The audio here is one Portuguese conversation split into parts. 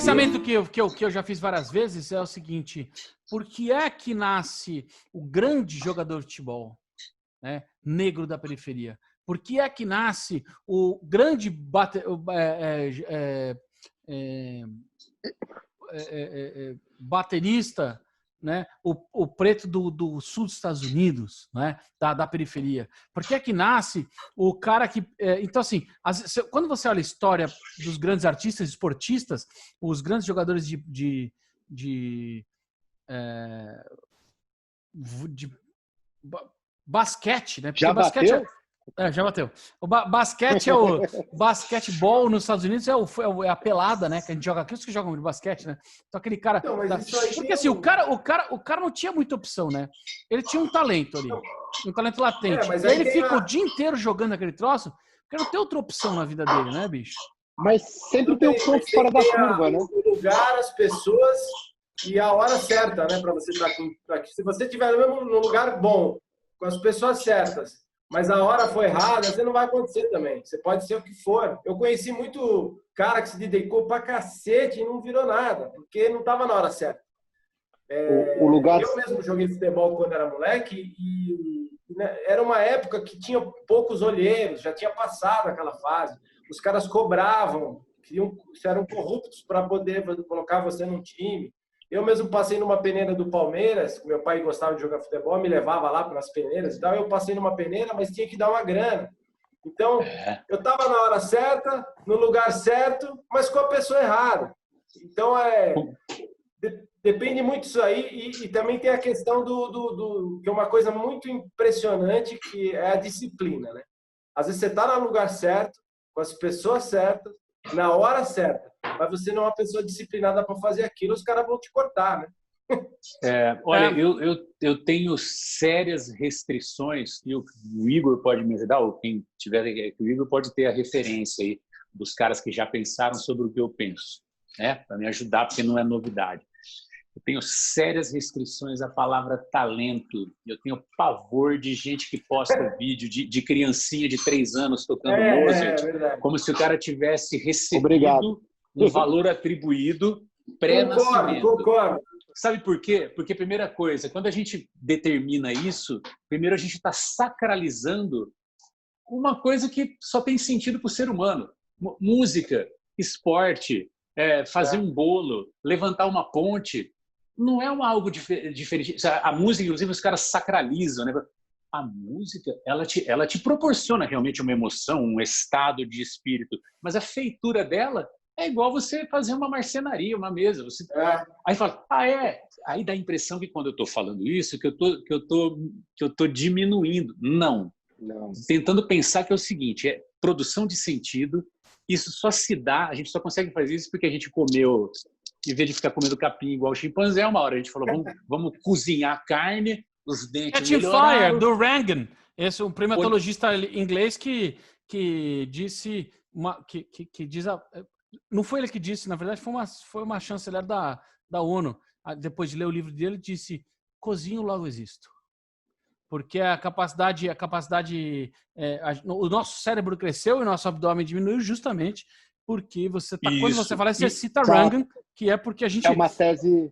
pensamento que eu já fiz várias vezes é o seguinte: por que é que nasce o grande jogador de futebol, né, negro da periferia? Por que é que nasce o grande baterista, né, o preto do sul dos Estados Unidos, né, da periferia? Por que é que nasce o cara que... Então, assim, quando você olha a história dos grandes artistas esportistas, os grandes jogadores de basquete, né? Porque Já basquete bateu? já bateu. O basquete é o basquetebol nos Estados Unidos é a pelada, né? Que a gente joga, aqueles que jogam de basquete, né? Então aquele cara. Não, mas isso aí porque assim, o cara não tinha muita opção, né? Ele tinha um talento ali, um talento latente. mas e aí aí ele tem fica o dia inteiro jogando aquele troço, porque não tem outra opção na vida dele, né, bicho? Mas sempre tem um ponto fora da curva, né? O lugar, as pessoas e a hora certa, né? Para você estar aqui. Se você estiver no lugar bom, com as pessoas certas, mas a hora foi errada, você não vai acontecer também. Você pode ser o que for. Eu conheci muito cara que se dedicou pra cacete e não virou nada, porque não estava na hora certa. O lugar... Eu mesmo joguei futebol quando era moleque e né, era uma época que tinha poucos olheiros, já tinha passado aquela fase. Os caras cobravam, eram corruptos para poder colocar você num time. Eu mesmo passei numa peneira do Palmeiras, meu pai gostava de jogar futebol, me levava lá para as peneiras e tal. Eu passei numa peneira, mas tinha que dar uma grana. Então, eu estava na hora certa, no lugar certo, mas com a pessoa errada. Então, depende muito disso aí. E também tem a questão que é uma coisa muito impressionante, que é a disciplina, né? Às vezes você está no lugar certo, com as pessoas certas, na hora certa, mas você não é uma pessoa disciplinada para fazer aquilo, os caras vão te cortar, né? Olha, eu tenho sérias restrições, e o Igor pode me ajudar, ou quem tiver, o Igor pode ter a referência aí dos caras que já pensaram sobre o que eu penso, né? Para me ajudar, porque não é novidade. Eu tenho sérias restrições à palavra talento. Eu tenho pavor de gente que posta vídeo de criancinha de 3 anos tocando Mozart, como se o cara tivesse recebido um valor atribuído pré-nascimento. Concordo. Sabe por quê? Porque, primeira coisa, quando a gente determina isso, primeiro a gente está sacralizando uma coisa que só tem sentido para o ser humano. Música, esporte, fazer um bolo, levantar uma ponte. Não é algo diferente. A música, inclusive, os caras sacralizam, né? A música, ela te proporciona realmente uma emoção, um estado de espírito, mas a feitura dela é igual você fazer uma marcenaria, uma mesa. Aí fala, aí dá a impressão que quando eu estou falando isso, que eu tô diminuindo. Não. Tentando pensar que é o seguinte, é produção de sentido, isso só se dá, a gente só consegue fazer isso porque a gente comeu... Em vez de ficar comendo capim igual o chimpanzé, uma hora a gente falou, vamos cozinhar carne, os dentes melhoraram. Fire, do Rangan. Esse é um primatologista inglês que disse... que diz não foi ele que disse, na verdade foi uma chanceler da ONU. Depois de ler o livro dele, disse, cozinho, logo existo. Porque o nosso cérebro cresceu e o nosso abdômen diminuiu justamente porque quando você fala, você cita Rangan, que é porque a gente... É uma tese...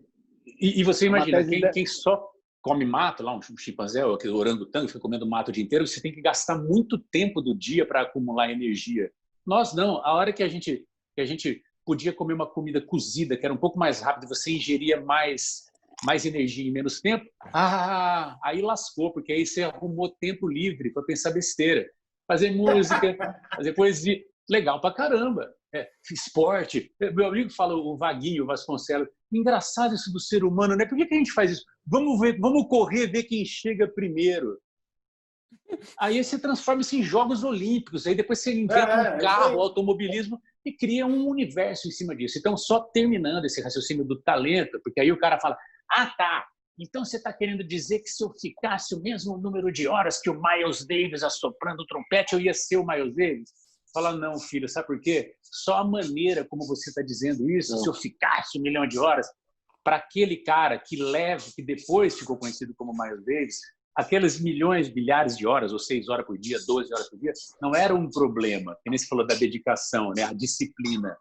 E você imagina, quem só come mato, lá um chimpanzé, ou aquele orangotango, fica comendo mato o dia inteiro, você tem que gastar muito tempo do dia para acumular energia. Nós não. A hora que a gente podia comer uma comida cozida, que era um pouco mais rápido, você ingeria mais energia em menos tempo, aí lascou, porque aí você arrumou tempo livre para pensar besteira. Fazer música, fazer poesia. Legal pra caramba. Esporte. Meu amigo fala, o Vaguinho, o Vasconcelos, engraçado isso do ser humano, né? Por que a gente faz isso? Vamos correr, ver quem chega primeiro. Aí você transforma isso em Jogos Olímpicos, aí depois você inventa um carro, automobilismo, e cria um universo em cima disso. Então, só terminando esse raciocínio do talento, porque aí o cara fala, tá, então você está querendo dizer que se eu ficasse o mesmo número de horas que o Miles Davis assoprando o trompete, eu ia ser o Miles Davis? Fala, não, filho, sabe por quê? Só a maneira como você está dizendo isso, se eu ficasse 1 milhão de horas, para aquele cara que depois ficou conhecido como Miles Davis, aqueles milhões, bilhares de horas, ou 6 horas por dia, 12 horas por dia, não era um problema. Que nem você falou da dedicação, né? A disciplina.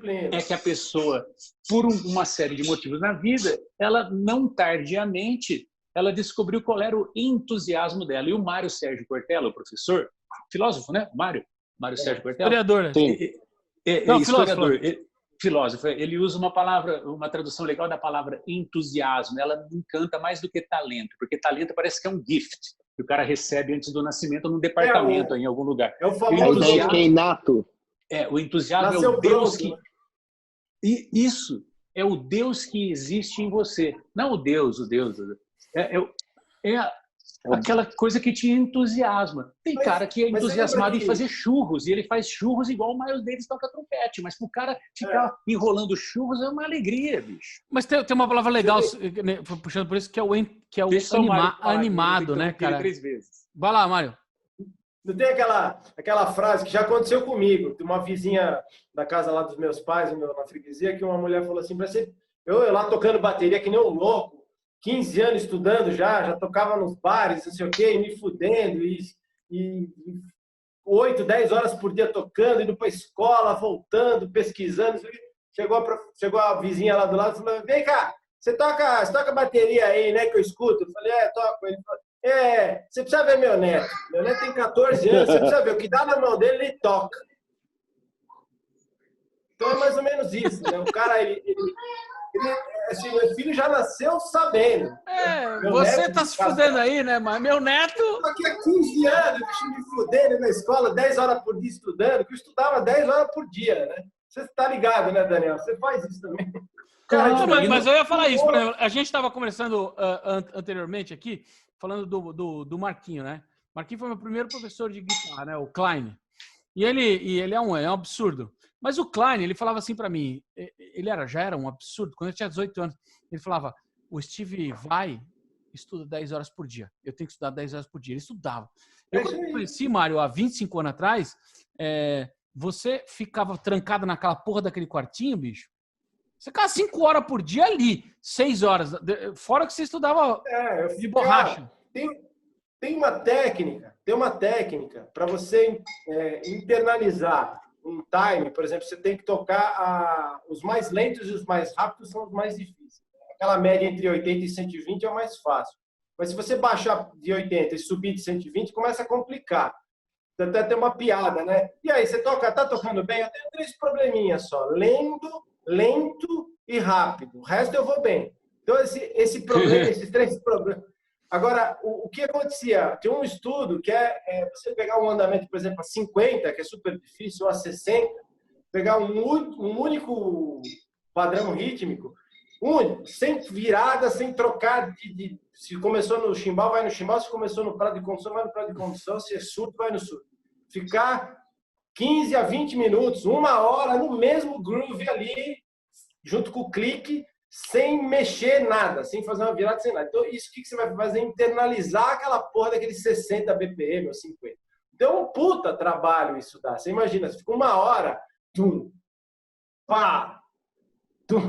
é que a pessoa, por uma série de motivos na vida, ela não tardiamente, ela descobriu qual era o entusiasmo dela. E o Mário Sérgio Cortella, o professor, filósofo, né? Mário Sérgio Cortella. Historiador, né? Sim. Não, historiador. Filósofo. Ele usa uma palavra, uma tradução legal da palavra entusiasmo. Ela me encanta mais do que talento, porque talento parece que é um gift que o cara recebe antes do nascimento num departamento, em algum lugar. É o famoso... que é inato. O entusiasmo Nasceu é o Deus pronto, que... E isso é o Deus que existe em você. Não o Deus. Aquela coisa que te entusiasma. Tem cara que é entusiasmado em fazer churros, e ele faz churros igual o Miles Davis toca trompete, mas pro cara ficar enrolando churros é uma alegria, bicho. Mas tem uma palavra legal, puxando por isso, que é o animado, né, cara? 3 vezes. Vai lá, Mário. Não tem aquela frase que já aconteceu comigo. Tem uma vizinha da casa lá dos meus pais, na freguesia, que uma mulher falou assim, eu lá tocando bateria que nem um louco, 15 anos estudando já tocava nos bares, não sei o quê, e me fudendo, e 8, 10 horas por dia tocando, indo para a escola, voltando, pesquisando. Chegou a vizinha lá do lado e falou, vem cá, você toca bateria aí, né, que eu escuto? Eu falei, toco. Ele falou, você precisa ver meu neto. Meu neto tem 14 anos, você precisa ver. O que dá na mão dele, ele toca. Então é mais ou menos isso, né? O cara, assim, meu filho já nasceu sabendo. Você tá se fudendo aí, né? Mas meu neto... Daqui a 15 anos, deixa me fudendo na escola, 10 horas por dia estudando, que eu estudava 10 horas por dia, né? Você tá ligado, né, Daniel? Você faz isso também. Cara, mas eu ia falar isso. Por exemplo, a gente estava conversando anteriormente aqui, falando do Marquinho, né? Marquinho foi meu primeiro professor de guitarra, né? O Klein. E ele é um absurdo. Mas o Klein, ele falava assim para mim, já era um absurdo. Quando eu tinha 18 anos, ele falava, o Steve estuda 10 horas por dia. Eu tenho que estudar 10 horas por dia. Ele estudava. Quando eu conheci, Mário, há 25 anos atrás, você ficava trancado naquela porra daquele quartinho, bicho. Você ficava 5 horas por dia ali, 6 horas. Fora que você estudava de borracha. Tem uma técnica para você internalizar um time. Por exemplo, você tem que tocar os mais lentos e os mais rápidos são os mais difíceis. Aquela média entre 80 e 120 é o mais fácil. Mas se você baixar de 80 e subir de 120, começa a complicar. Até tem uma piada, né? E aí, você tá tocando bem? Eu tenho 3 probleminhas só. Lento e rápido. O resto eu vou bem. Então, esse problema, esses 3 problemas... Agora, o que acontecia? Tem um estudo que você pegar um andamento, por exemplo, a 50, que é super difícil, ou a 60, pegar um único padrão rítmico, sem virada, sem trocar se começou no chimbal, vai no chimbal, se começou no prato de condução, vai no prato de condução, se é surdo, vai no surdo. Ficar 15 a 20 minutos, 1 hora no mesmo groove ali, junto com o clique, sem mexer nada, sem fazer uma virada, sem nada. Então, isso que você vai fazer? Internalizar aquela porra daqueles 60 BPM ou 50. Então, um puta trabalho isso dá. Você imagina, você fica 1 hora, tum, pá, tum,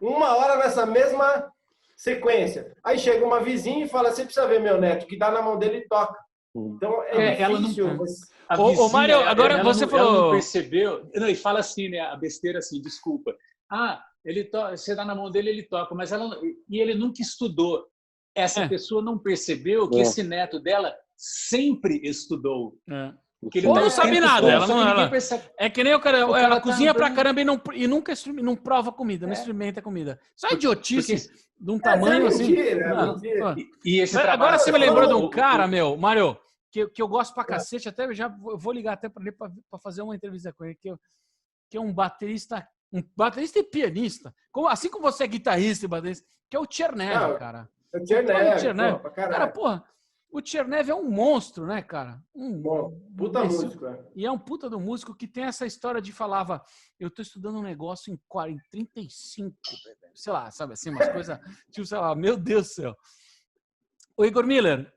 1 hora nessa mesma sequência. Aí chega uma vizinha e fala, você precisa ver meu neto, que dá na mão dele e toca. Então, difícil. Ô, Mário, agora você falou... Ela não percebeu... Não, e fala assim, né? A besteira assim, desculpa. Você dá na mão dele, ele toca, mas ele nunca estudou. Essa pessoa não percebeu que esse neto dela sempre estudou. Ou não sabe nada. É que nem o cara, ela cozinha pra caramba e nunca não prova comida, não experimenta comida. Isso é idiotice de um tamanho assim. Agora você me lembrou de um cara, Mário, que eu gosto pra cacete, até já vou ligar até pra ele pra fazer uma entrevista com ele, que é um baterista e pianista, assim como você é guitarrista e baterista, que é o Tchernev, cara. É o Tchernev, cara, porra, o Tchernev é um monstro, né, cara? Puta músico, E é um puta do músico que tem essa história de falava, eu tô estudando um negócio em 35, sei lá, sabe assim, umas coisas, tipo, sei lá, meu Deus do céu. O Igor Miller.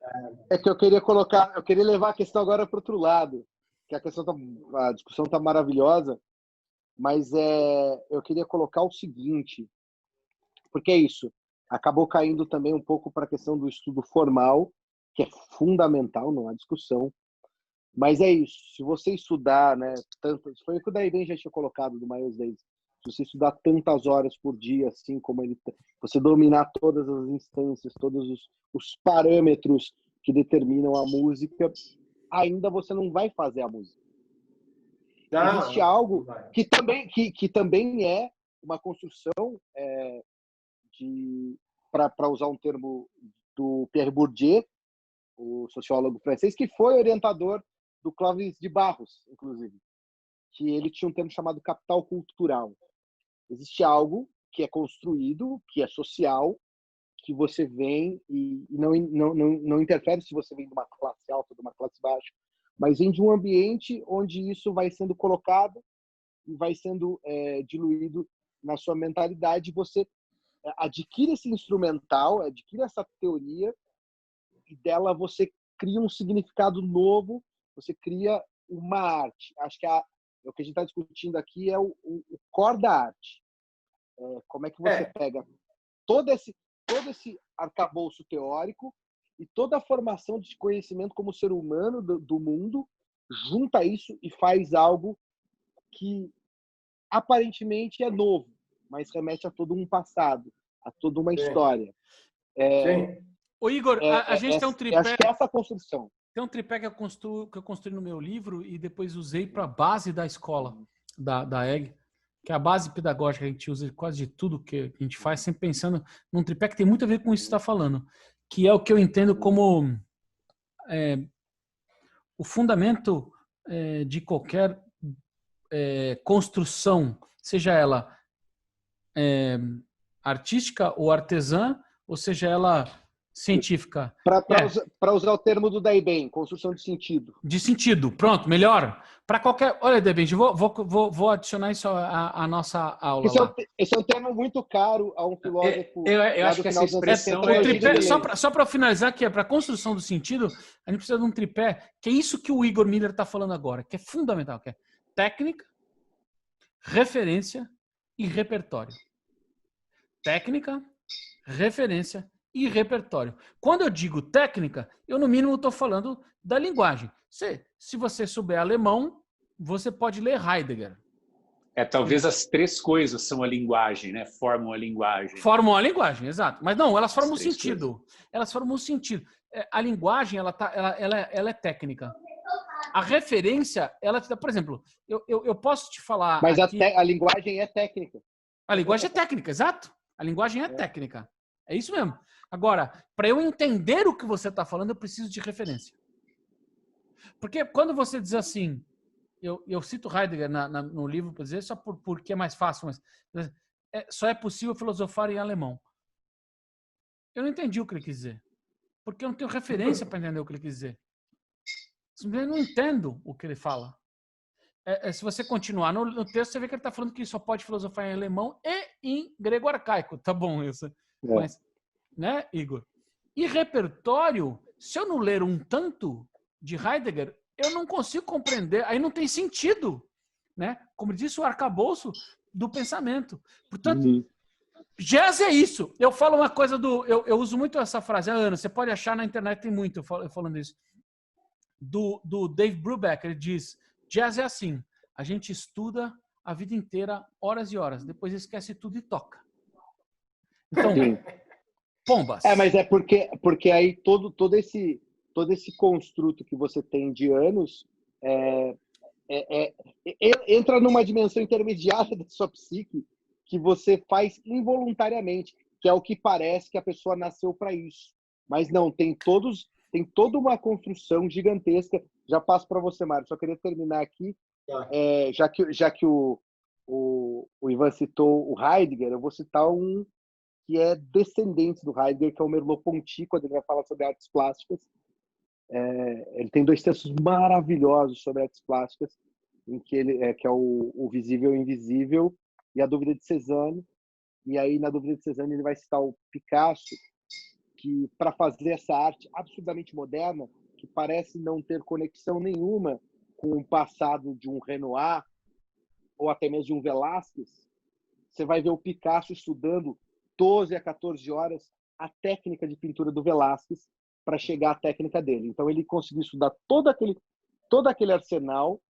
É que eu queria levar a questão agora para outro lado, que a discussão tá maravilhosa, mas eu queria colocar o seguinte, porque é isso, acabou caindo também um pouco para a questão do estudo formal, que é fundamental, não há discussão, mas é isso, se você estudar, né, tanto, foi o que o Daiven já tinha colocado do Miles Davis, se você estudar tantas horas por dia, assim como você dominar todas as instâncias, todos os parâmetros que determinam a música, ainda você não vai fazer a música. Existe algo que também é uma construção para usar um termo do Pierre Bourdieu, o sociólogo francês, que foi orientador do Clóvis de Barros, inclusive, que ele tinha um termo chamado capital cultural. Existe algo que é construído, que é social, que você vem e não interfere se você vem de uma classe alta ou de uma classe baixa, mas vem de um ambiente onde isso vai sendo colocado e vai sendo diluído na sua mentalidade. Você adquire esse instrumental, adquire essa teoria, e dela você cria um significado novo, você cria uma arte. Acho que o que a gente está discutindo aqui é o core da arte. Como é que você pega todo esse arcabouço teórico e toda a formação de conhecimento como ser humano do mundo, junta isso e faz algo que aparentemente é novo, mas remete a todo um passado, a toda uma história. Ô Igor, a gente tem um tripé. Acho que é essa construção. Tem um tripé que eu construí no meu livro e depois usei para a base da escola, da EG, que é a base pedagógica que a gente usa quase de tudo que a gente faz, sempre pensando num tripé que tem muito a ver com isso que você está falando, que é o que eu entendo como o fundamento de qualquer construção, seja ela artística ou artesã, ou seja ela científica. Para usar o termo do Daiben, construção de sentido. De sentido, pronto, melhor. Para qualquer... Olha, Daiben, vou adicionar isso à nossa aula. Esse é um termo muito caro a um filósofo. Eu acho que essa expressão só para finalizar, que é para a construção do sentido, a gente precisa de um tripé, que é isso que o Igor Miller está falando agora, que é fundamental, que é técnica, referência e repertório. Técnica, referência e repertório. Quando eu digo técnica, eu no mínimo estou falando da linguagem. Se você souber alemão, você pode ler Heidegger. Talvez as três coisas são a linguagem, né? Formam a linguagem. Formam a linguagem, exato. Mas não, elas formam um sentido. Elas formam um sentido. A linguagem, ela é técnica. A referência, ela te dá, por exemplo, eu posso te falar. Mas aqui, a linguagem é técnica. A linguagem é técnica, exato. A linguagem é técnica. É isso mesmo. Agora, para eu entender o que você está falando, eu preciso de referência. Porque quando você diz assim, eu cito Heidegger no livro para dizer só porque é mais fácil, mas só é possível filosofar em alemão. Eu não entendi o que ele quis dizer. Porque eu não tenho referência para entender o que ele quis dizer. Simplesmente não entendo o que ele fala. Se você continuar no texto, você vê que ele está falando que só pode filosofar em alemão e em grego arcaico. Tá bom isso. Mas, né, Igor? E repertório, se eu não ler um tanto de Heidegger, eu não consigo compreender. Aí não tem sentido, né? Como disse o arcabouço do pensamento. Portanto, jazz é isso. Eu falo uma coisa eu uso muito essa frase. Ana, você pode achar na internet, tem muito eu falando isso. Do Dave Brubeck, ele diz: jazz é assim, a gente estuda a vida inteira, horas e horas, depois esquece tudo e toca. Então, pombas. Mas é porque aí todo esse construto que você tem de anos entra numa dimensão intermediária da sua psique que você faz involuntariamente, que é o que parece que a pessoa nasceu para isso. Mas não, tem toda uma construção gigantesca. Já passo para você, Mário. Só queria terminar aqui. Já que o Ivan citou o Heidegger, eu vou citar um que é descendente do Heidegger, que é o Merleau-Ponty, quando ele vai falar sobre artes plásticas. Ele tem 2 textos maravilhosos sobre artes plásticas, em que que é o Visível e o Invisível e a Dúvida de Cézanne. E aí, na Dúvida de Cézanne, ele vai citar o Picasso, que para fazer essa arte absurdamente moderna, que parece não ter conexão nenhuma com o passado de um Renoir ou até mesmo de um Velázquez, você vai ver o Picasso estudando 12 a 14 horas a técnica de pintura do Velázquez para chegar à técnica dele. Então ele conseguiu estudar todo aquele arsenal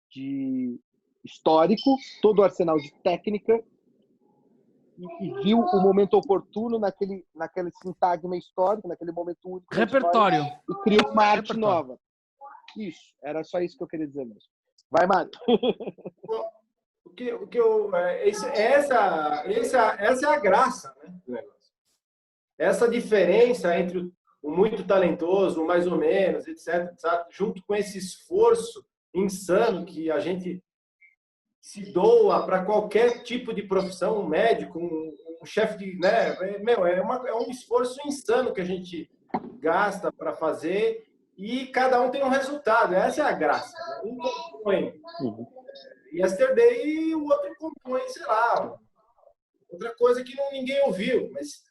de histórico, todo o arsenal de técnica, e viu o momento oportuno naquele sintagma histórico, naquele momento único. Repertório. E criou uma arte nova. Isso, era só isso que eu queria dizer mesmo. Vai, Mário. Essa é a graça, né, do negócio. Essa diferença entre o muito talentoso, o mais ou menos, etc., junto com esse esforço insano que a gente se doa para qualquer tipo de profissão, um médico, um chefe de... Né? É um esforço insano que a gente gasta para fazer e cada um tem um resultado. Essa é a graça. Um compõe Yesterday e o outro compõe, sei lá, outra coisa que ninguém ouviu, mas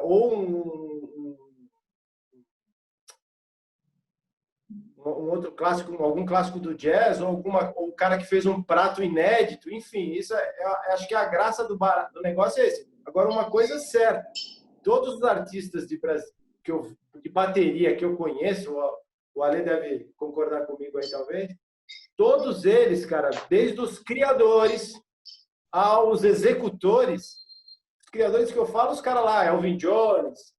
ou um outro clássico, algum clássico do jazz, ou o cara que fez um prato inédito, enfim, isso acho que a graça do negócio é esse. Agora, uma coisa é certa, todos os artistas de bateria que eu conheço, o Ale deve concordar comigo aí talvez, todos eles, cara, desde os criadores aos executores, os criadores que eu falo, os caras lá, Elvin Jones,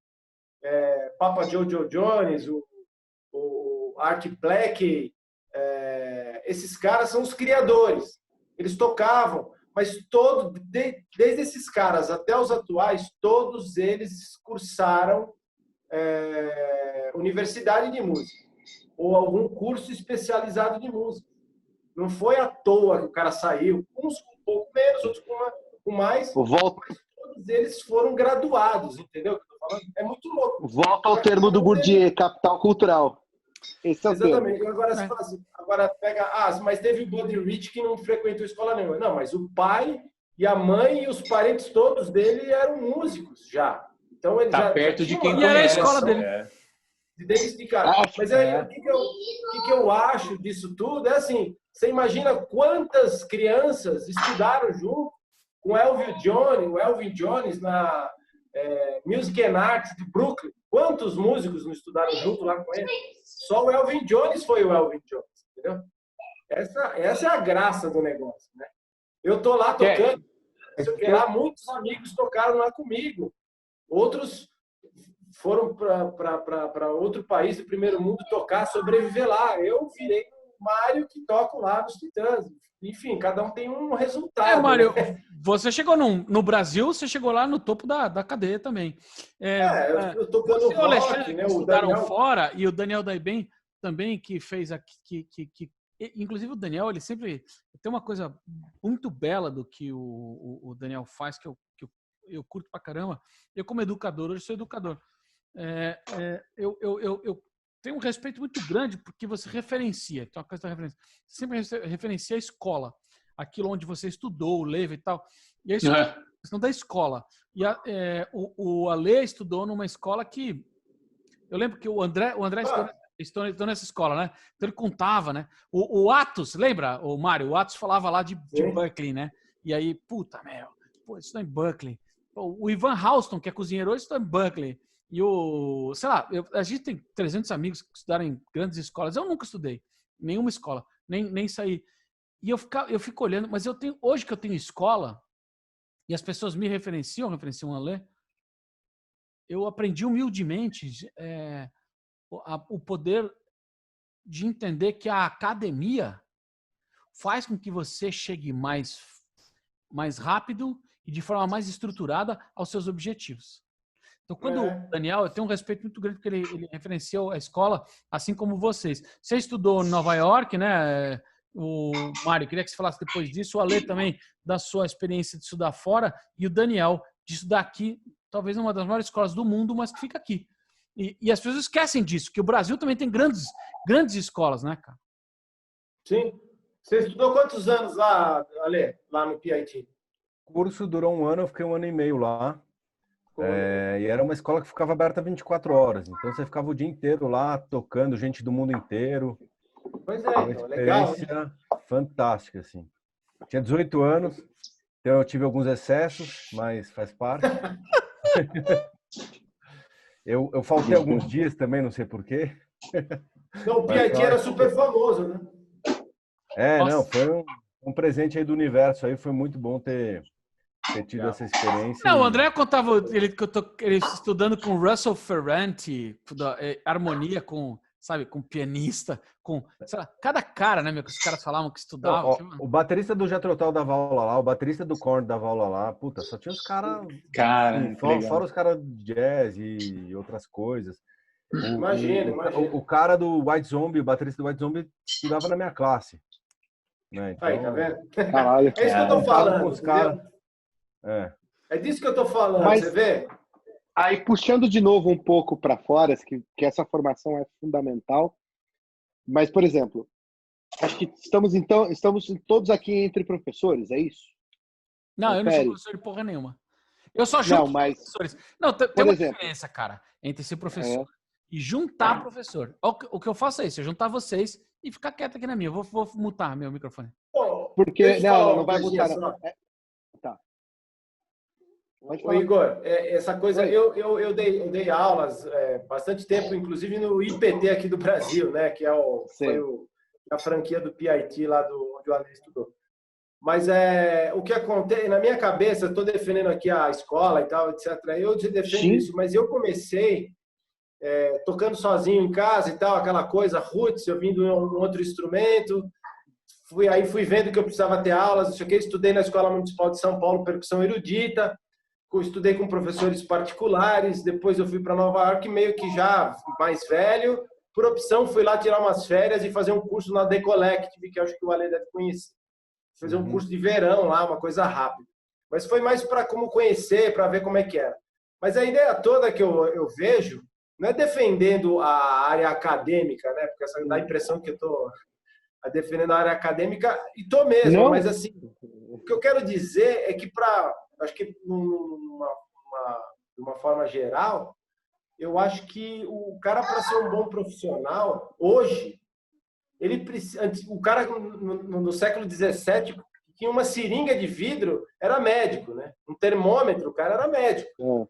Papa Jojo Jones, o Art Blakey, esses caras são os criadores. Eles tocavam, mas desde esses caras até os atuais, todos eles cursaram universidade de música ou algum curso especializado de música. Não foi à toa que o cara saiu, uns com um pouco menos, outros com mais. Todos eles foram graduados, entendeu o que eu tô falando? É muito louco. Volta ao termo do Bourdieu, capital cultural. Esse é o exatamente. termo. Agora, se fala assim, pega... mas teve o Buddy Rich que não frequentou escola nenhuma. Não, mas o pai e a mãe e os parentes todos dele eram músicos já. Então ele já perto de quem conhece. E era a escola dele. Desde que, cara. Mas aí, o que eu acho disso tudo é assim, você imagina quantas crianças estudaram junto com o Elvin Jones na Music and Arts de Brooklyn. Quantos músicos não estudaram junto lá com ele? Só o Elvin Jones foi o Elvin Jones, entendeu? Essa é a graça do negócio, né? Eu tô lá tocando, lá muitos amigos tocaram lá comigo. Outros foram para outro país do primeiro mundo tocar, sobreviver lá. Eu virei o Mário que toco lá nos Titãs. Enfim, cada um tem um resultado. Mário, né? Você chegou no Brasil, você chegou lá no topo da cadeia também. Eu tocando rock, Alexandre, né? Que O estudaram Daniel... fora, e o Daniel Daibem também, que fez aqui, inclusive o Daniel, ele sempre tem uma coisa muito bela do que o Daniel faz, que eu curto pra caramba. Eu, como educador, hoje sou educador. Eu tenho um respeito muito grande porque você referencia. Então, a coisa da referência. Você sempre referencia a escola, aquilo onde você estudou, o Leva e tal. E aí, a questão da escola. E o Ale estudou numa escola que... Eu lembro que o André estudou nessa escola, né? Então ele contava, né? O Atos, lembra, o Mário? O Atos falava lá de Berkeley, né? E aí, puta, estudou em Berkeley. O Ivan Houston, que é cozinheiro hoje, estudou em Berkeley. E a gente tem 300 amigos que estudaram em grandes escolas. Eu nunca estudei em nenhuma escola, nem saí. E eu fico olhando, mas hoje que eu tenho escola, e as pessoas me referenciam o Alê, eu aprendi humildemente o poder de entender que a academia faz com que você chegue mais rápido e de forma mais estruturada aos seus objetivos. Então, quando o Daniel, eu tenho um respeito muito grande porque ele referenciou a escola, assim como vocês. Você estudou em Nova York, né? O Mário, queria que você falasse depois disso. O Ale também, da sua experiência de estudar fora. E o Daniel, de estudar aqui, talvez uma das maiores escolas do mundo, mas que fica aqui. E as pessoas esquecem disso, que o Brasil também tem grandes escolas, né, cara? Sim. Você estudou quantos anos lá, Ale, lá no PIT? O curso durou 1 ano, eu fiquei 1 ano e meio lá. E era uma escola que ficava aberta 24 horas. Então você ficava o dia inteiro lá, tocando gente do mundo inteiro. Pois uma experiência legal. Fantástica, assim. Tinha 18 anos, então eu tive alguns excessos, mas faz parte. Eu faltei alguns dias também, não sei porquê. Não, o PIT era super famoso, né? Não, foi Um presente aí do universo aí, foi muito bom ter tido essa experiência. Não, o André contava ele estudando com Russell Ferrante, harmonia com, sabe, com pianista, com, sei lá, cada cara, né, meu, que os caras falavam que estudavam. Não, o baterista do Jethro Tull dava aula lá, o baterista do Korn dava aula lá, puta, só tinha os caras, Cara, fora os caras de jazz e outras coisas. Imagina. O cara do White Zombie, o baterista do White Zombie, estudava na minha classe. Né? Então, Aí, tá vendo? Caralho. É isso que eu tô falando. Os caras. É disso que eu tô falando, Mas, você vê? Aí, puxando de novo um pouco para fora, que essa formação é fundamental. Mas, por exemplo, acho que estamos todos aqui entre professores, é isso? Não, eu não sou professor de porra nenhuma. Eu só junto professores. Não, tem uma diferença, cara, entre ser professor e juntar professor. O que eu faço é isso, eu juntar vocês e ficar quieto aqui na minha. Eu vou mutar meu microfone. Porque, não vai mutar. Tá. Ô, Igor, essa coisa, eu dei aulas bastante tempo, inclusive no IPT aqui do Brasil, né? Que foi a franquia do PIT lá onde o Ale estudou. Mas o que acontece, na minha cabeça, eu estou defendendo aqui a escola e tal, etc. Eu defendo isso, mas eu comecei tocando sozinho em casa e tal, aquela coisa, roots, eu vim de um outro instrumento. Fui vendo que eu precisava ter aulas, não sei o quê. Estudei na Escola Municipal de São Paulo, percussão erudita. Estudei com professores particulares. Depois eu fui para Nova York, meio que já mais velho. Por opção, fui lá tirar umas férias e fazer um curso na The Collective, que acho que o Ale deve conhecer. Fazer um curso de verão lá, uma coisa rápida. Mas foi mais para como conhecer, para ver como é que era. Mas a ideia toda que eu vejo não é defendendo a área acadêmica, né? Porque essa dá a impressão que eu estou defendendo a área acadêmica, e estou mesmo. Não. Mas assim, o que eu quero dizer é que acho que de uma forma geral, eu acho que o cara, para ser um bom profissional, hoje, o cara no século XVII tinha uma seringa de vidro, era médico, né? Um termômetro, o cara era médico.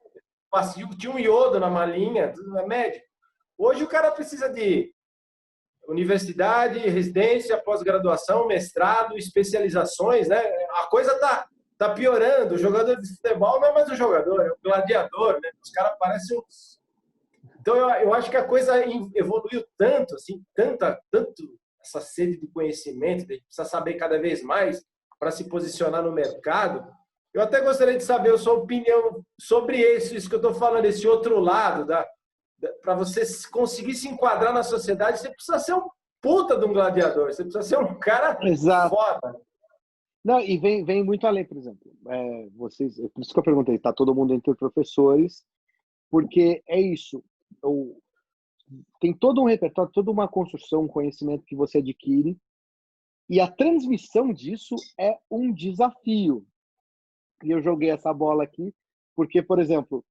Tinha um iodo na malinha, tudo é médico. Hoje o cara precisa de universidade, residência, pós-graduação, mestrado, especializações, né? A coisa tá piorando. O jogador de futebol não é mais um jogador, é um gladiador, né? Os caras parecem uns... Então eu acho que a coisa evoluiu tanto, assim, tanto essa sede de conhecimento, de precisar saber cada vez mais para se posicionar no mercado. Eu até gostaria de saber a sua opinião sobre isso que eu estou falando, esse outro lado, para você conseguir se enquadrar na sociedade, você precisa ser um puta de um gladiador, você precisa ser um cara foda. Não, e vem muito além, por exemplo. Vocês, por isso que eu perguntei, está todo mundo entre professores, porque é isso. Tem todo um repertório, toda uma construção, um conhecimento que você adquire, e a transmissão disso é um desafio. E eu joguei essa bola aqui, porque, por exemplo,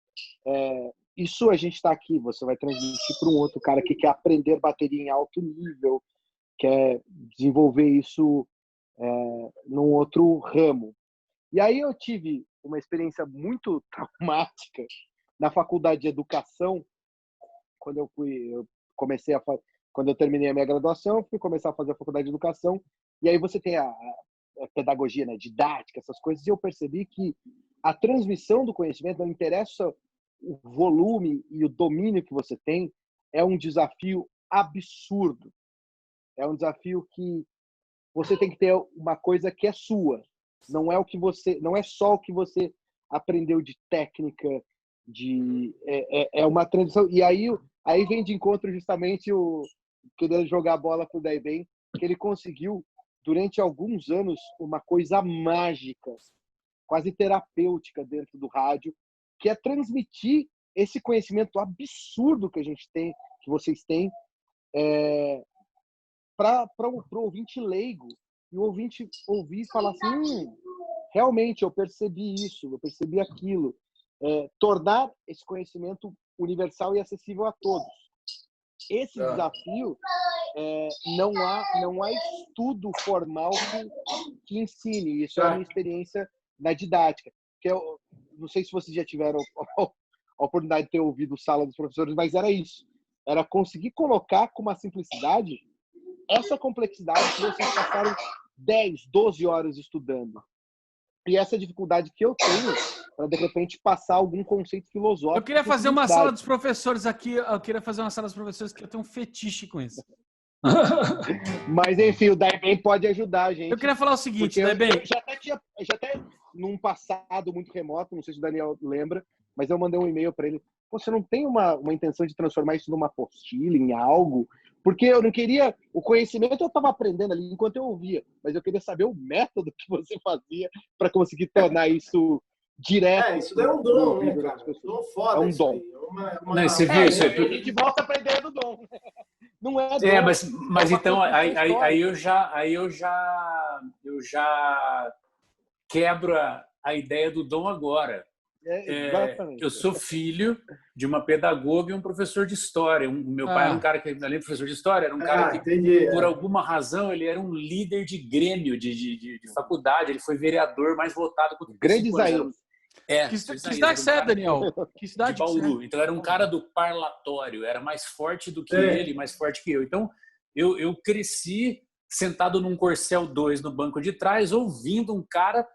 isso a gente está aqui, você vai transmitir para um outro cara que quer aprender bateria em alto nível, quer desenvolver isso num outro ramo. E aí eu tive uma experiência muito traumática na faculdade de educação, quando eu terminei a minha graduação, fui começar a fazer a faculdade de educação, e aí você tem a pedagogia, né, didática, essas coisas, e eu percebi que a transmissão do conhecimento, não interessa o volume e o domínio que você tem, é um desafio absurdo. É um desafio que você tem que ter uma coisa que é sua. Não é só o que você aprendeu de técnica, é uma transição. E aí vem de encontro justamente querer jogar a bola pro Daibem, que ele conseguiu durante alguns anos uma coisa mágica, quase terapêutica dentro do rádio, que é transmitir esse conhecimento absurdo que a gente tem, que vocês têm, para o ouvinte leigo, e o ouvinte ouvir e falar assim, realmente eu percebi isso, eu percebi aquilo. Tornar esse conhecimento universal e acessível a todos. Esse desafio, não há estudo formal que ensine. Isso é a minha experiência na didática. Que eu não sei se vocês já tiveram a oportunidade de ter ouvido Sala dos Professores, mas era isso. Era conseguir colocar com uma simplicidade essa complexidade que vocês passaram 10, 12 horas estudando. E essa é a dificuldade que eu tenho para, de repente, passar algum conceito filosófico. Eu queria fazer uma sala dos professores aqui. Eu queria fazer uma sala dos professores que eu tenho um fetiche com isso. Mas, enfim, o Daibem pode ajudar a gente. Eu queria falar o seguinte, Daibem. Eu já até num passado muito remoto, não sei se o Daniel lembra, mas eu mandei um e-mail para ele. Você não tem uma intenção de transformar isso numa apostila, em algo? Porque eu não queria... O conhecimento eu estava aprendendo ali enquanto eu ouvia, mas eu queria saber o método que você fazia para conseguir tornar isso direto. Isso é um dom, né, cara? Dom foda. É um dom. Não, você viu isso? A gente volta para a ideia do dom. Não é dom. Mas então, aí eu já quebro a ideia do dom agora. Eu sou filho de uma pedagoga e um professor de história. Meu pai era um cara que, além de professor de história, era um cara que, por alguma razão, ele era um líder de grêmio de faculdade. Ele foi vereador mais votado com Grande Isaías. Que cidade você é, Daniel? Que cidade de Bauru. Então, era um cara do parlatório. Era mais forte do que ele, mais forte que eu. Então, eu cresci sentado num Corcel 2 no banco de trás, ouvindo um cara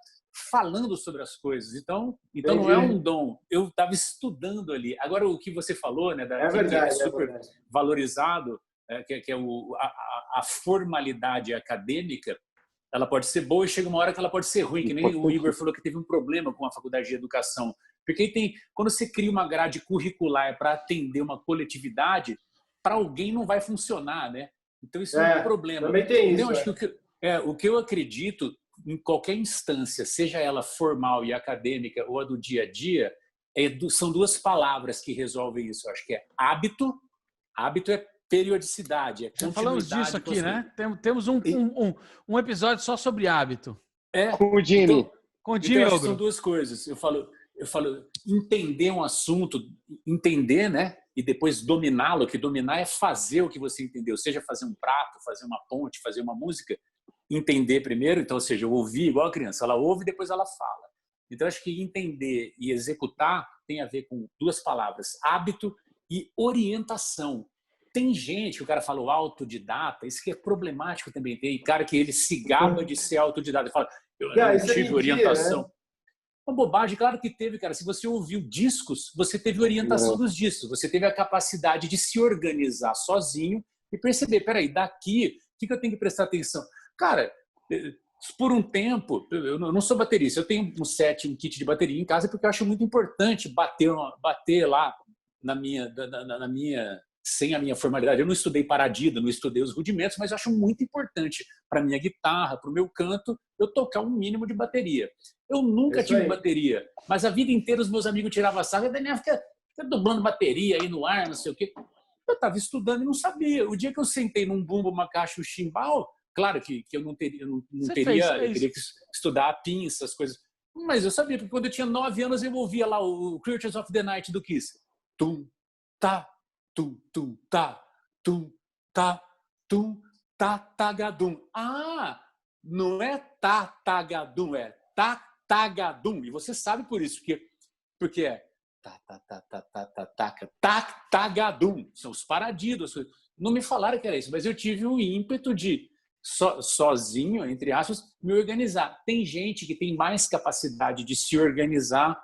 falando sobre as coisas. Então não é um dom. Eu estava estudando ali. Agora, o que você falou, né, que é super valorizado, que é a formalidade acadêmica, ela pode ser boa e chega uma hora que ela pode ser ruim, que nem o Igor falou que teve um problema com a faculdade de educação. Porque quando você cria uma grade curricular para atender uma coletividade, para alguém não vai funcionar, né? Então, isso é um problema. Também tem então, isso. Acho que o que eu acredito, em qualquer instância, seja ela formal e acadêmica ou a do dia a dia, são duas palavras que resolvem isso. Eu acho que é hábito. Hábito é periodicidade, é continuidade. Já falamos disso aqui, né? Temos um episódio só sobre hábito. Com o Jimmy. Então, com o Jimmy, são duas coisas. Eu falo, entender um assunto, entender, né? E depois dominá-lo, que dominar é fazer o que você entendeu, seja fazer um prato, fazer uma ponte, fazer uma música. Entender primeiro, então, ou seja, ouvir igual a criança, ela ouve e depois ela fala. Então, acho que entender e executar tem a ver com duas palavras, hábito e orientação. Tem gente que o cara fala o autodidata, isso que é problemático também. Tem cara que ele se gaba de ser autodidata e fala, eu não tive orientação. Né? Uma bobagem, claro que teve, cara. Se você ouviu discos, você teve orientação dos discos, você teve a capacidade de se organizar sozinho e perceber, peraí, daqui, o que eu tenho que prestar atenção? Cara, por um tempo, eu não sou baterista, eu tenho um kit de bateria em casa porque eu acho muito importante bater lá na minha, sem a minha formalidade. Eu não estudei paradiddle, não estudei os rudimentos, mas eu acho muito importante para minha guitarra, para o meu canto, eu tocar um mínimo de bateria. Eu nunca tive bateria, mas a vida inteira os meus amigos tiravam a sarra, Daniel fica dublando bateria aí no ar, não sei o quê. Eu estava estudando e não sabia. O dia que eu sentei num bumbo, uma caixa, um chimbal, claro que eu não teria, eu teria que estudar a pinça, as coisas. Mas eu sabia, porque quando eu tinha 9 anos eu ouvia lá o Creatures of the Night do Kiss. Tum, tá, tum, tum, tá, tum, tá, tum, tá, tagadum. Ah, não é tá, tagadum, é tá, tagadum. E você sabe por isso, porque é tá, tá, tá, tá, tá, tá, tá, tá, tagadum. São os paradiddles. Não me falaram que era isso, mas eu tive o ímpeto de sozinho, entre aspas, me organizar. Tem gente que tem mais capacidade de se organizar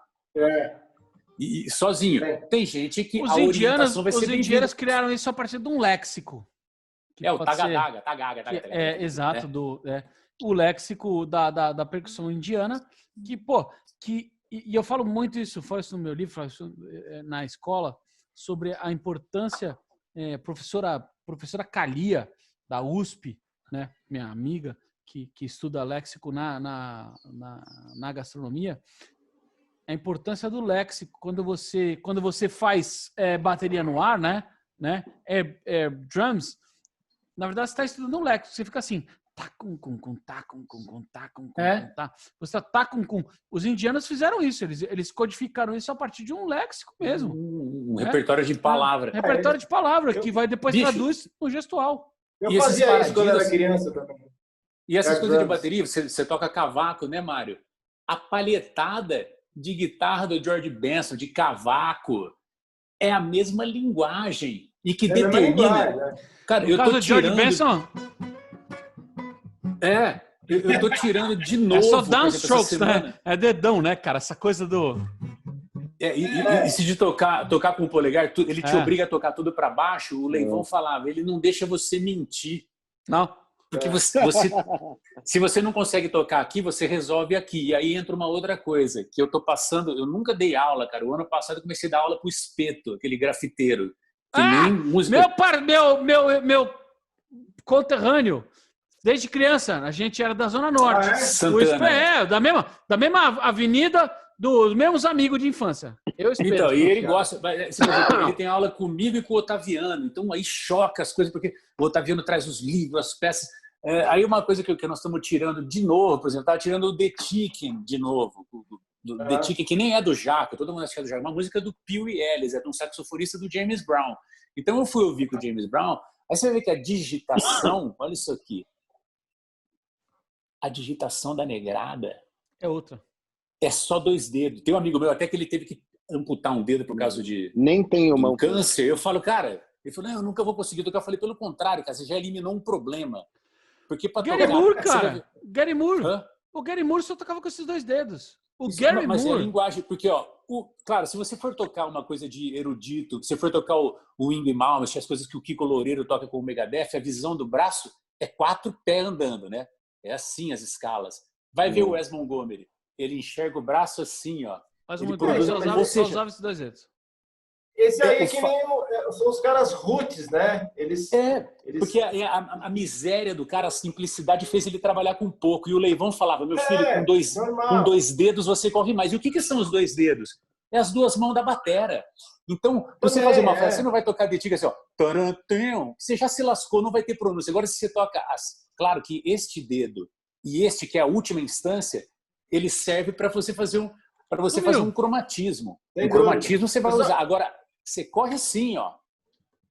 e sozinho. Tem gente que a orientação vai ser Os indianos criaram isso a partir de um léxico. O tagadaga. Exato. O léxico da percussão indiana, e eu falo muito isso, falo isso no meu livro, falo isso na escola, sobre a importância, professora Kalia, da USP, né, minha amiga, que estuda léxico na gastronomia, a importância do léxico quando você faz bateria no ar, né, drums, na verdade você está estudando um léxico, você fica assim, tá com tá. Você tá com. Os indianos fizeram isso, eles codificaram isso a partir de um léxico mesmo. Um repertório de palavra. Repertório de palavra, que vai depois traduz no gestual. Eu fazia isso quando era criança também. E essas coisas de bateria, você toca cavaco, né, Mário? A palhetada de guitarra do George Benson, de cavaco, é a mesma linguagem. E que determina... Né? Cara, no caso do George Benson... Eu tô tirando de novo. É só por exemplo, essa downstrokes, semana. né? É dedão, né, cara? Essa coisa do... E se de tocar com o polegar, ele te obriga a tocar tudo para baixo, o Leivão falava, ele não deixa você mentir. Não. Porque se você não consegue tocar aqui, você resolve aqui. E aí entra uma outra coisa, que eu tô passando, eu nunca dei aula, cara. O ano passado eu comecei a dar aula pro Espeto, aquele grafiteiro. Que nem música... Meu conterrâneo. Desde criança, a gente era da Zona Norte. Santana. Da mesma avenida dos mesmos amigos de infância. Então, e ele gosta... Ele tem aula comigo e com o Otaviano. Então, aí choca as coisas, porque o Otaviano traz os livros, as peças. Aí uma coisa que nós estamos tirando de novo, por exemplo, estava tirando o The Chicken de novo. The Chicken, que nem é do Jaco, todo mundo acha que é do Jaco. Uma música do Pee Ellis, é de um saxofonista do James Brown. Então, eu fui ouvir com o James Brown. Aí você vai ver que a digitação... Olha isso aqui. A digitação da negrada é outra. É só 2 dedos. Tem um amigo meu até que ele teve que amputar um dedo por causa de nem tenho mão câncer. Eu falo, cara, ele falou, não, eu nunca vou conseguir tocar. Eu falei, pelo contrário, cara, você já eliminou um problema. Porque para Gary tocar, Moore, cara. Gary Moore. Hã? O Gary Moore só tocava com esses 2 dedos. Mas é a linguagem, porque claro, se você for tocar uma coisa de erudito, se você for tocar o Yngwie Malmsteen, as coisas que o Kiko Loureiro toca com o Megadeth, a visão do braço é 4 pés andando, né? É assim as escalas. Vai ver o Wes Montgomery. Ele enxerga o braço assim, ó. Mas ele só usava esses 2 dedos. Esse aí é que nem são os caras roots, né? Eles... Porque a miséria do cara, a simplicidade fez ele trabalhar com pouco. E o Leivão falava, meu filho, com 2 dedos você corre mais. E o que são os 2 dedos? É as 2 mãos da batera. Então, você fazer uma frase, você não vai tocar de tiga assim, ó. Você já se lascou, não vai ter pronúncia. Agora, se você toca... Claro que este dedo e este, que é a última instância, ele serve para você fazer um cromatismo. O cromatismo você vai usar. Agora, você corre assim, ó.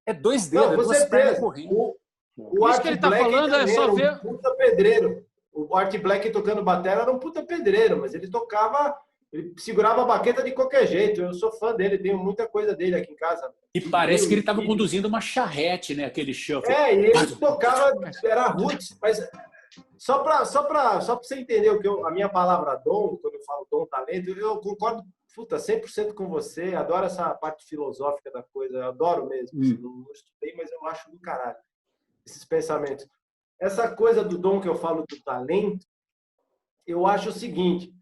É 2 dedos, não, 2 pernas correndo. Isso que ele tá falando é só ver... um puta pedreiro. O Art Black tocando bateria era um puta pedreiro, mas ele tocava... Ele segurava a baqueta de qualquer jeito. Eu sou fã dele, tenho muita coisa dele aqui em casa. E parece que ele estava conduzindo uma charrete, né? Aquele shuffle. E ele tocava, era roots, mas só para você entender a minha palavra dom, quando eu falo dom, talento, eu concordo 100% com você, adoro essa parte filosófica da coisa, eu adoro mesmo. Não estudei, mas eu acho do caralho esses pensamentos. Essa coisa do dom que eu falo do talento, eu acho o seguinte,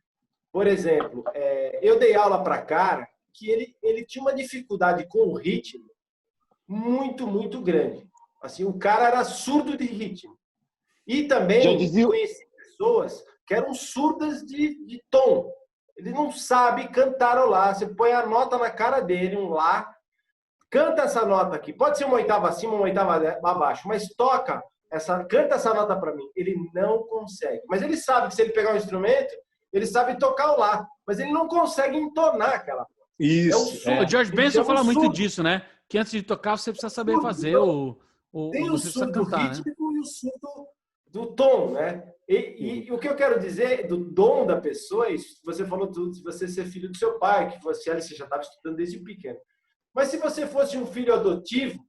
por exemplo, eu dei aula para cara que ele tinha uma dificuldade com o ritmo muito, muito grande. Assim, o cara era surdo de ritmo. E também conheci pessoas que eram surdas de tom. Ele não sabe cantarolar. Você põe a nota na cara dele, um lá, canta essa nota aqui. Pode ser uma oitava acima, uma oitava abaixo, mas canta essa nota para mim. Ele não consegue. Mas ele sabe que se ele pegar um instrumento, ele sabe tocar o lá, mas ele não consegue entonar aquela. Isso. O George Benson fala muito disso, né? Que antes de tocar você precisa saber fazer tem o surdo cantar, rítmico, né? E o surdo do tom, né? E o que eu quero dizer do dom da pessoa, você falou tudo, se você ser filho do seu pai, que você já estava estudando desde pequeno. Mas se você fosse um filho adotivo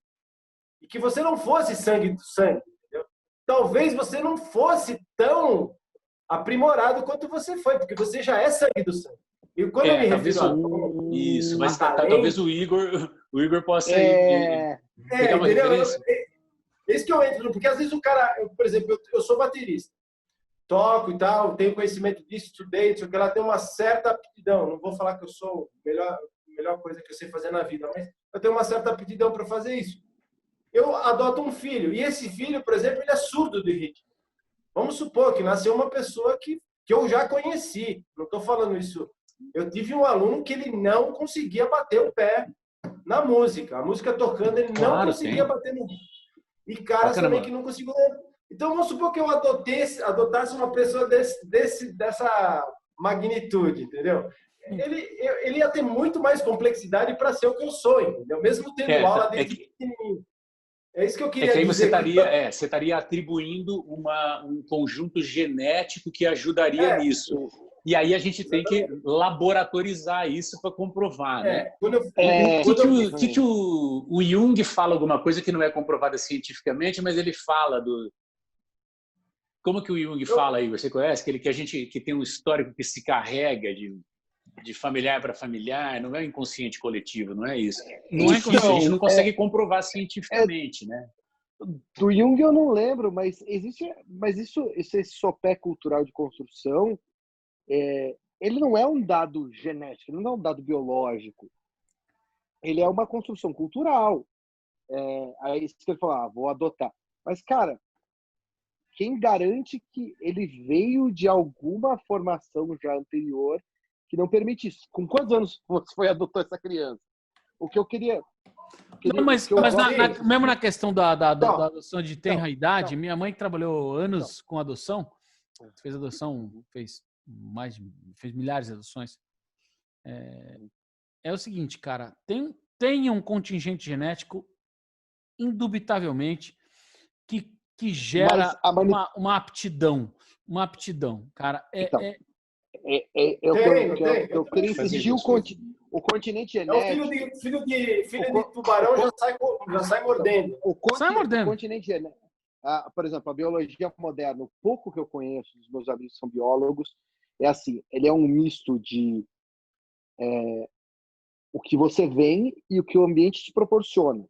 e que você não fosse sangue do sangue, entendeu? Talvez você não fosse tão aprimorado quanto você foi, porque você já é sangue do sangue. E quando eu me refiro a dom, isso, mas talvez o Igor possa pegar uma referência. Esse que eu entro, porque às vezes o cara, por exemplo, eu sou baterista, toco e tal, tenho conhecimento disso, estudei, isso que ela tem uma certa aptidão. Não vou falar que eu sou a melhor coisa que eu sei fazer na vida, mas eu tenho uma certa aptidão para fazer isso. Eu adoto um filho, e esse filho, por exemplo, ele é surdo de ritmo. Vamos supor que nasceu uma pessoa que eu já conheci, não estou falando isso. Eu tive um aluno que ele não conseguia bater o pé na música. A música tocando, ele não conseguia bater no ritmo. E caras também que não conseguiam. Então, vamos supor que eu adotasse uma pessoa dessa magnitude, entendeu? Ele ia ter muito mais complexidade para ser o que eu sou, entendeu? Mesmo tendo aula desde pequenininho. É isso que eu queria dizer. Aí você estaria atribuindo um conjunto genético que ajudaria nisso. E aí a gente tem que laboratorizar isso para comprovar, né? O que o Jung fala alguma coisa que não é comprovada cientificamente, mas ele fala Como que o Jung fala aí? Você conhece? Que a gente que tem um histórico que se carrega de familiar para familiar, não é inconsciente coletivo, não é isso? Não é difícil, a gente não consegue é, comprovar cientificamente, né? do Jung eu não lembro, mas esse sopé cultural de construção, ele não é um dado genético, ele não é um dado biológico. Ele é uma construção cultural. Aí isso que ele falou, vou adotar. Mas, cara, quem garante que ele veio de alguma formação já anterior que não permite isso? Com quantos anos você adotou essa criança? O que eu queria... Não, mas mesmo na questão da adoção de tenra idade, minha mãe que trabalhou anos com adoção, fez adoção, fez milhares de adoções. É o seguinte, cara, tem um contingente genético, indubitavelmente, que gera uma aptidão. Uma aptidão, cara. Eu queria insistir o continente genético. Filho de tubarão já sai mordendo. O continente genético. Por exemplo, a biologia moderna, o pouco que eu conheço dos meus amigos que são biólogos, é assim, ele é um misto de o que você vem e o que o ambiente te proporciona.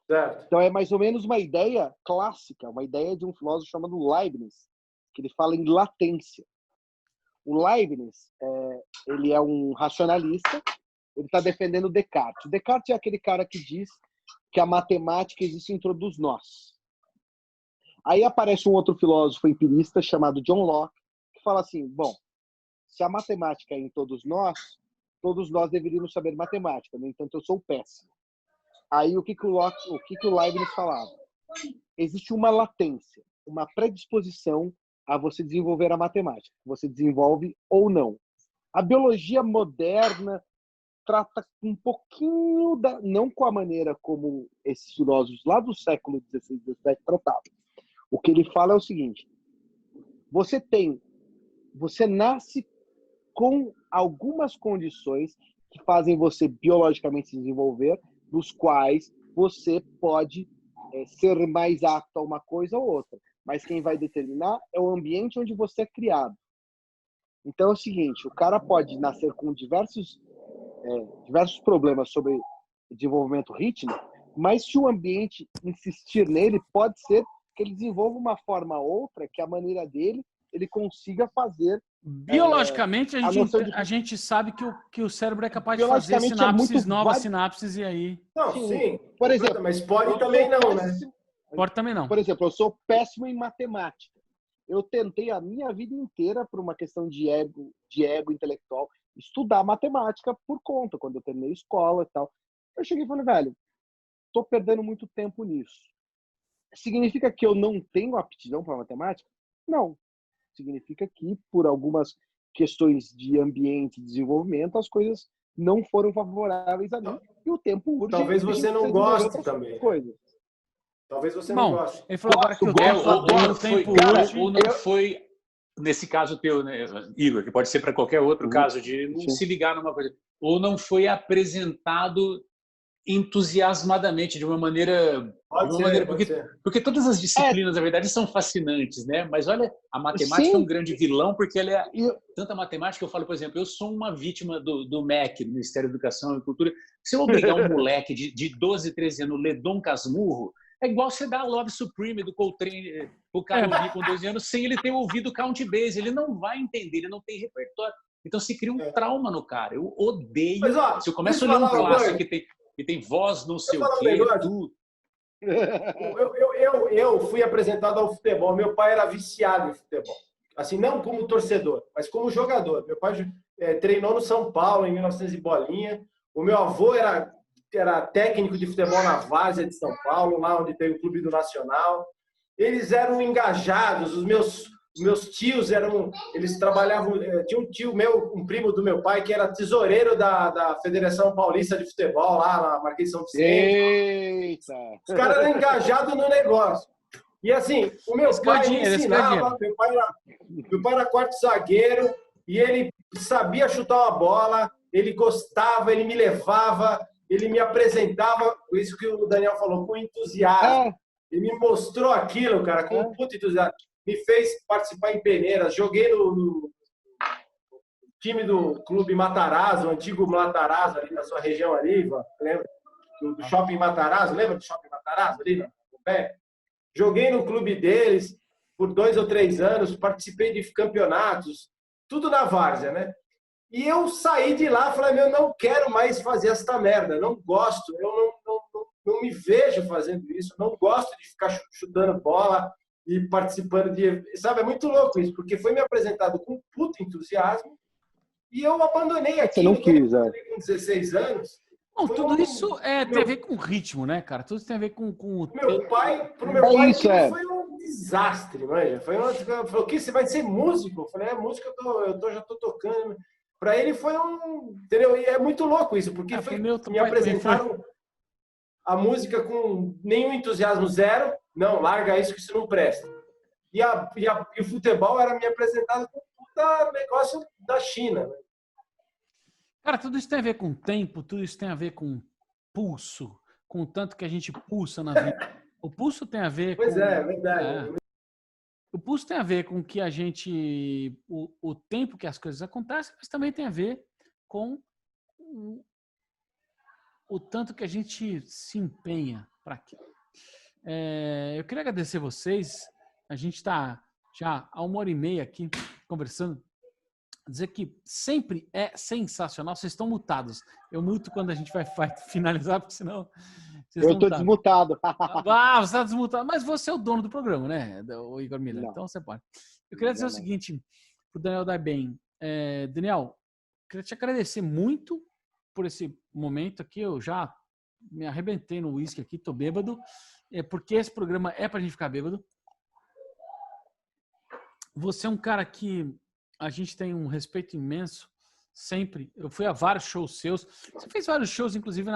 Certo. Então é mais ou menos uma ideia clássica, uma ideia de um filósofo chamado Leibniz, que ele fala em latência. O Leibniz, ele é um racionalista, ele está defendendo Descartes. Descartes é aquele cara que diz que a matemática existe em todos nós. Aí aparece um outro filósofo empirista chamado John Locke, que fala assim, bom, se a matemática é em todos nós deveríamos saber matemática, no entanto eu sou péssimo. Aí o que o Leibniz falava? Existe uma latência, uma predisposição a você desenvolver a matemática. Você desenvolve ou não. A biologia moderna trata um pouquinho não com a maneira como esses filósofos lá do século XVI, XVII tratavam. O que ele fala é o seguinte: você nasce com algumas condições que fazem você biologicamente se desenvolver, dos quais você pode ser mais apto a uma coisa ou outra. Mas quem vai determinar é o ambiente onde você é criado. Então é o seguinte, o cara pode nascer com diversos problemas sobre desenvolvimento rítmico, mas se o ambiente insistir nele, pode ser que ele desenvolva uma forma ou outra, que a maneira dele, ele consiga fazer... Biologicamente, a gente sabe que o cérebro é capaz de fazer sinapses, novas sinapses, e aí... Não, sim. Por exemplo, mas pode também não, né? Pode também não. Por exemplo, eu sou péssimo em matemática. Eu tentei a minha vida inteira, por uma questão de ego intelectual, estudar matemática por conta, quando eu terminei a escola e tal. Eu cheguei e falei, velho, tô perdendo muito tempo nisso. Significa que eu não tenho aptidão para matemática? Não. Significa que, por algumas questões de ambiente e desenvolvimento, as coisas não foram favoráveis a mim. E o tempo urge. Talvez você não goste também. Talvez você não goste. Ele falou agora que o tempo urge. Ou não foi, nesse caso teu, né, Igor, que pode ser para qualquer outro caso, de não se ligar numa coisa. Ou não foi apresentado entusiasmadamente, de uma maneira... Porque todas as disciplinas, na verdade, são fascinantes, né? Mas olha, a matemática é um grande vilão, porque ela é... Tanta matemática, eu falo, por exemplo, eu sou uma vítima do MEC, do Ministério da Educação e Cultura. Se eu obrigar um moleque de 12, 13 anos a ler Dom Casmurro, é igual você dar Love Supreme do Coltrane o cara ouvir com 12 anos sem ele ter ouvido Count Basie. Ele não vai entender, ele não tem repertório. Então se cria um trauma no cara. Eu odeio. Se eu começo a ler um clássico que tem voz não sei o quê, tudo. Eu fui apresentado ao futebol. Meu pai era viciado em futebol. Assim, não como torcedor, mas como jogador. Meu pai treinou no São Paulo em 1900 e bolinha. O meu avô era técnico de futebol na Várzea de São Paulo, lá onde tem o Clube do Nacional. Eles eram engajados. Os meus tios eles trabalhavam. Tinha um tio meu, um primo do meu pai, que era tesoureiro da Federação Paulista de Futebol, lá na Marquês de São Vicente. Eita! Os caras eram engajados no negócio. E assim, o meu pai me ensinava. Meu pai era quarto zagueiro e ele sabia chutar uma bola, ele gostava, ele me levava, ele me apresentava, isso que o Daniel falou, com entusiasmo. Ele me mostrou aquilo, cara, com um puto entusiasmo. me fez participar em peneiras, joguei no time do Clube Matarazzo, o antigo Matarazzo, ali na sua região ali, Ivan, lembra? Do Shopping Matarazzo, lembra do Shopping Matarazzo ali, no pé? Joguei no clube deles por 2 ou 3 anos, participei de campeonatos, tudo na várzea, né? E eu saí de lá e falei, meu, não quero mais fazer esta merda, não gosto, eu não me vejo fazendo isso, não gosto de ficar chutando bola e participando de... Sabe, é muito louco isso, porque foi me apresentado com puto entusiasmo e eu abandonei aquilo. Você não quis, com 16 anos. Não, tudo isso tem a ver com ritmo, né, cara? Tudo isso tem a ver com o... Pro meu pai, foi um desastre, manja. Falou, o que, você vai ser músico? Eu falei, música já tô tocando. Para ele foi um... Entendeu? E é muito louco isso, porque me apresentaram a música com nenhum entusiasmo, zero. Não, larga isso que isso não presta. E o futebol era me apresentado com um puta negócio da China, né? Cara, tudo isso tem a ver com tempo, tudo isso tem a ver com pulso, com o tanto que a gente pulsa na vida. O pulso tem a ver Pois é verdade. O pulso tem a ver com que a gente... O tempo que as coisas acontecem, mas também tem a ver com o tanto que a gente se empenha para aquilo. Eu queria agradecer vocês. A gente está já há 1h30 aqui conversando. Dizer que sempre é sensacional. Vocês estão mutados. Eu muto quando a gente vai finalizar, porque senão... Eu estou desmutado. Você está desmutado. Mas você é o dono do programa, né, o Igor Miller? Não. Então você pode. Eu queria dizer o seguinte para o Daniel Daibem. Daniel, queria te agradecer muito por esse momento aqui. Eu já me arrebentei no uísque aqui, tô bêbado. Porque esse programa é para a gente ficar bêbado. Você é um cara que a gente tem um respeito imenso, sempre. Eu fui a vários shows seus. Você fez vários shows, inclusive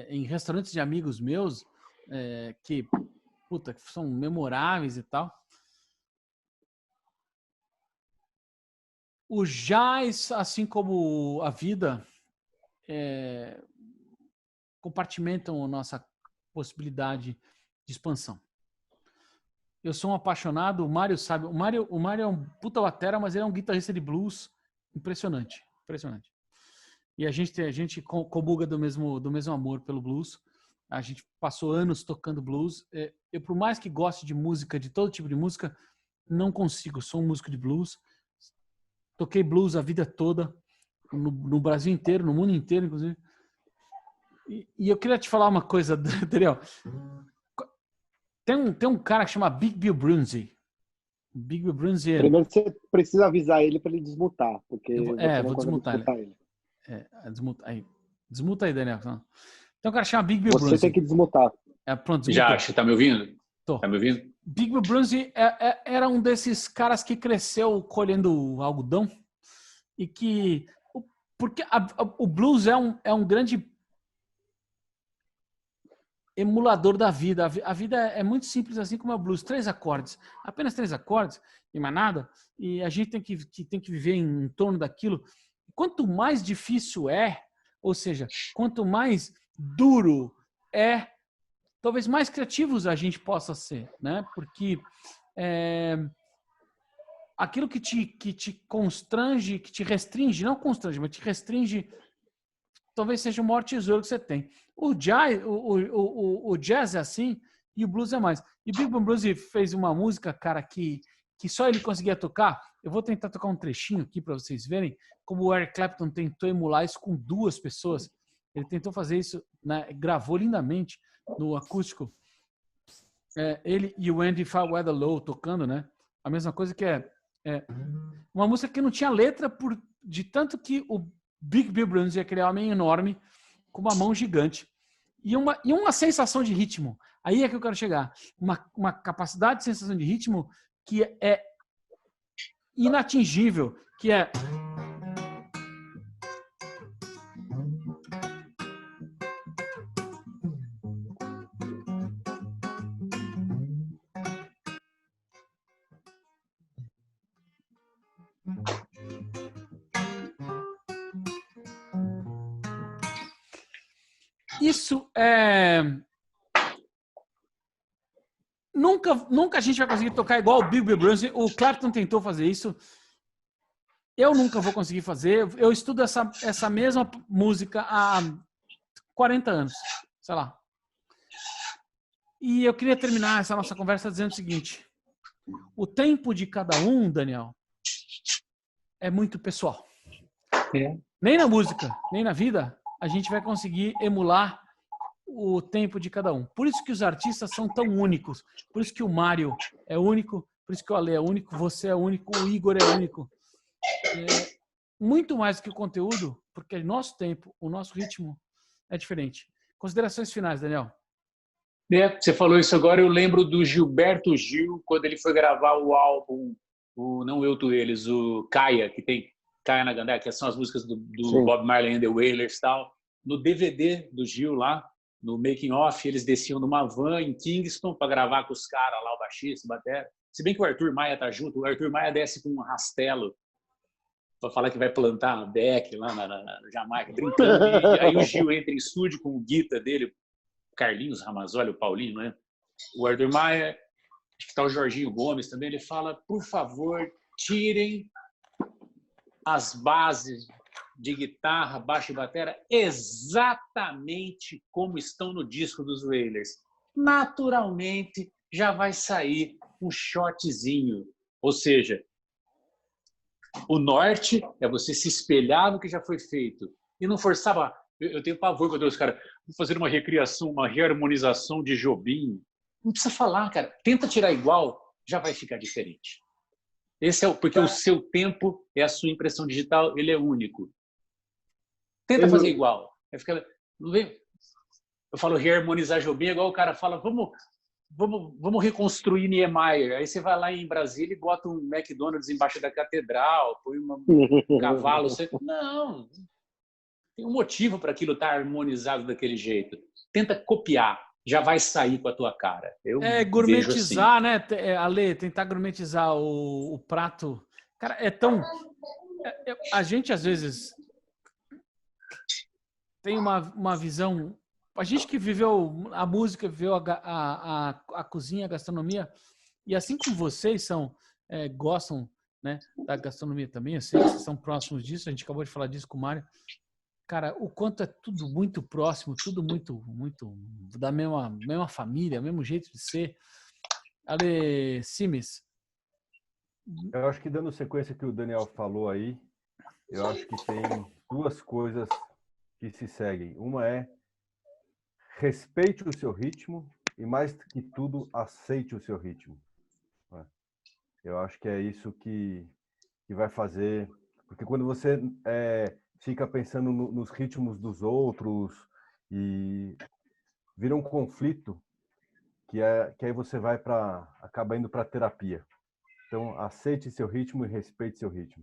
em restaurantes de amigos meus, que são memoráveis e tal. O jazz, assim como a vida, compartimentam a nossa possibilidade de expansão. Eu sou um apaixonado, o Mário sabe. O Mário é um puta batera, mas ele é um guitarrista de blues impressionante. Impressionante. E a gente comunga do mesmo amor pelo blues. A gente passou anos tocando blues. Eu, por mais que goste de música, de todo tipo de música, não consigo. Sou um músico de blues. Toquei blues a vida toda, no Brasil inteiro, no mundo inteiro, inclusive. E eu queria te falar uma coisa, Daniel. Tem um cara que chama Big Bill Brunsey. Big Bill Brunsey. Primeiro você precisa avisar ele para ele desmutar, porque vou desmutar ele. Desmuta aí, Daniel. Tem um cara que chama Big Bill Brunsey. Você tem que desmutar. Pronto, desmutou. Já, tá me ouvindo? Tô. Tá me ouvindo? Big Bill Brunsey era um desses caras que cresceu colhendo algodão e que... Porque o blues é um grande emulador da vida. A vida é muito simples, assim como é o blues. 3 acordes. Apenas 3 acordes e mais nada. E a gente tem que viver em torno daquilo. Quanto mais difícil ou seja, quanto mais duro talvez mais criativos a gente possa ser, né? Porque aquilo que te constrange, que te restringe, não constrange, mas te restringe, talvez seja o maior tesouro que você tem. O jazz é assim e o blues é mais. E Big Bill Brunsey fez uma música, cara, que só ele conseguia tocar. Eu vou tentar tocar um trechinho aqui para vocês verem como o Eric Clapton tentou emular isso com 2 pessoas. Ele tentou fazer isso, né, gravou lindamente no acústico. Ele e o Andy Fairweather tocando, né? A mesma coisa que uma música que não tinha letra de tanto que o Big Bill Brunsey, aquele homem enorme, com uma mão gigante. E uma sensação de ritmo. Aí é que eu quero chegar. Uma capacidade de sensação de ritmo que é inatingível, que é... Isso nunca a gente vai conseguir tocar igual o Bill Brunswick. O Clapton tentou fazer isso. Eu nunca vou conseguir fazer. Eu estudo essa mesma música há 40 anos, sei lá. E eu queria terminar essa nossa conversa dizendo o seguinte. O tempo de cada um, Daniel, é muito pessoal. Nem na música, nem na vida, a gente vai conseguir emular o tempo de cada um. Por isso que os artistas são tão únicos. Por isso que o Mário é único, por isso que o Ale é único, você é único, o Igor é único. Muito mais do que o conteúdo, porque o nosso tempo, o nosso ritmo é diferente. Considerações finais, Daniel. Você falou isso agora, eu lembro do Gilberto Gil, quando ele foi gravar o álbum, não Eu, Tu, Eles, o Caia, que tem Caia na Gandaia, que são as músicas do Bob Marley and the Wailers e tal. No DVD do Gil lá, no Making Off, eles desciam numa van em Kingston para gravar com os caras lá, o baixista, o batera. Se bem que o Arthur Maia tá junto, o Arthur Maia desce com um rastelo para falar que vai plantar beck lá na Jamaica, brincando. E aí o Gil entra em estúdio com o guitarra dele, Carlinhos Ramazoli, o Paulinho, né? O Arthur Maia, acho que tá o Jorginho Gomes também, ele fala, por favor, tirem as bases de guitarra, baixo e batera exatamente como estão no disco dos Wailers. Naturalmente, já vai sair um shotzinho. Ou seja, o norte é você se espelhar no que já foi feito e não forçar. Eu tenho pavor quando os caras vão fazer uma recriação, uma reharmonização de Jobim. Não precisa falar, cara. Tenta tirar igual, já vai ficar diferente. Esse é porque o seu tempo é a sua impressão digital, ele é único. Tenta fazer igual. Eu falo reharmonizar Jobim, igual o cara fala, vamos reconstruir Niemeyer. Aí você vai lá em Brasília e bota um McDonald's embaixo da catedral, põe um cavalo. Não, tem um motivo para aquilo estar harmonizado daquele jeito. Tenta copiar, já vai sair com a tua cara. Gourmetizar, assim. Né, Ale? Tentar gourmetizar o prato. Cara, é tão... A gente, às vezes, tem uma visão... A gente que viveu a música, viveu a cozinha, a gastronomia, e assim como vocês gostam, né, da gastronomia também, eu sei que vocês são próximos disso, a gente acabou de falar disso com o Mário. Cara, o quanto é tudo muito próximo, tudo muito da mesma família, mesmo jeito de ser. Ale Simes. Eu acho que dando sequência que o Daniel falou aí, eu acho que tem duas coisas que se seguem. Uma é respeite o seu ritmo e, mais que tudo, aceite o seu ritmo. Eu acho que é isso que vai fazer... Porque quando você fica pensando nos ritmos dos outros e vira um conflito, que aí você acaba indo para terapia. Então, aceite seu ritmo e respeite seu ritmo.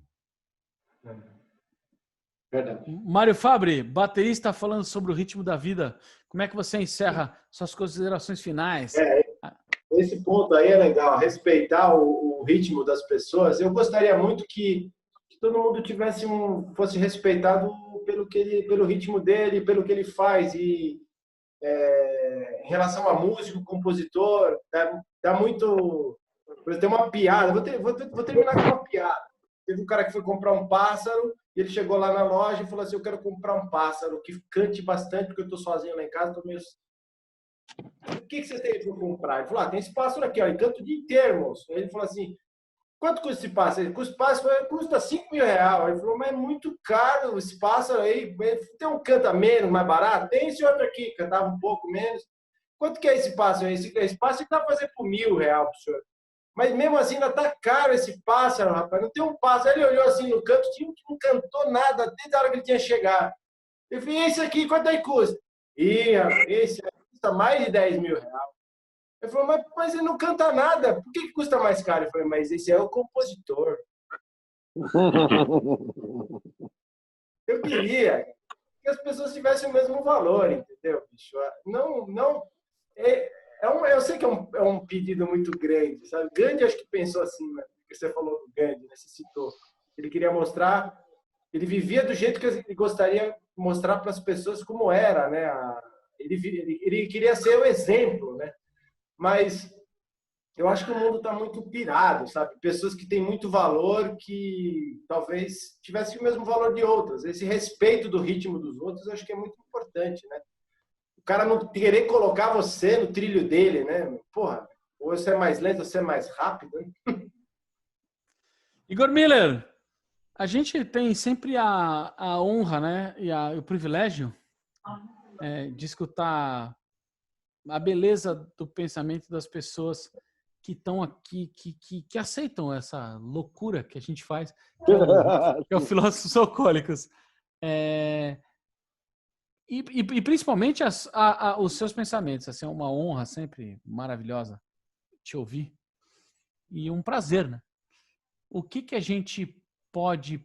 Verdade. Mário Fabri, baterista, falando sobre o ritmo da vida. Como é que você encerra suas considerações finais? Esse ponto aí é legal, respeitar o ritmo das pessoas. Eu gostaria muito que todo mundo fosse respeitado pelo ritmo dele, pelo que ele faz. E em relação a músico, compositor, dá muito... Tem uma piada, vou terminar com uma piada. Teve um cara que foi comprar um pássaro e ele chegou lá na loja e falou assim, eu quero comprar um pássaro que cante bastante, porque eu estou sozinho lá em casa, estou meio... O que você tem para comprar? Ele falou, tem esse pássaro aqui, ó, e canta o dia inteiro, moço. Ele falou assim, quanto custa esse pássaro? Esse pássaro custa R$5.000. Ele falou, mas é muito caro esse pássaro aí. Tem um canta menos, mais barato? Tem esse outro aqui, cantava um pouco menos. Quanto que é esse pássaro aí? Esse pássaro dá para fazer por R$1.000 pro senhor. Mas mesmo assim ainda tá caro esse pássaro, rapaz. Não tem um pássaro. Ele olhou assim no canto, não cantou nada, desde a hora que ele tinha chegado. Eu falei, esse aqui, quanto aí custa? Esse aí custa mais de R$10.000. Ele falou, mas ele não canta nada. Por que custa mais caro? Eu falei, mas esse é o compositor. Eu queria que as pessoas tivessem o mesmo valor, entendeu, bicho? Não... eu sei que é um pedido muito grande, sabe? Gandhi acho que pensou assim, né? Que você falou do Gandhi, né? Você citou. Ele queria mostrar... Ele vivia do jeito que ele gostaria de mostrar para as pessoas como era, né? Ele queria ser o exemplo, né? Mas Eu acho que o mundo está muito pirado, sabe? Pessoas que têm muito valor que talvez tivessem o mesmo valor de outras. Esse respeito do ritmo dos outros eu acho que é muito importante, né? O cara não querer colocar você no trilho dele, né? Porra, ou você é mais lento, ou você é mais rápido, né? Igor Miller, a gente tem sempre a honra, né, e o privilégio de escutar a beleza do pensamento das pessoas que estão aqui, que aceitam essa loucura que a gente faz, que é o Filósofos Alcoólicos. E principalmente os seus pensamentos. Assim, é uma honra sempre maravilhosa te ouvir e um prazer, né? O que a gente pode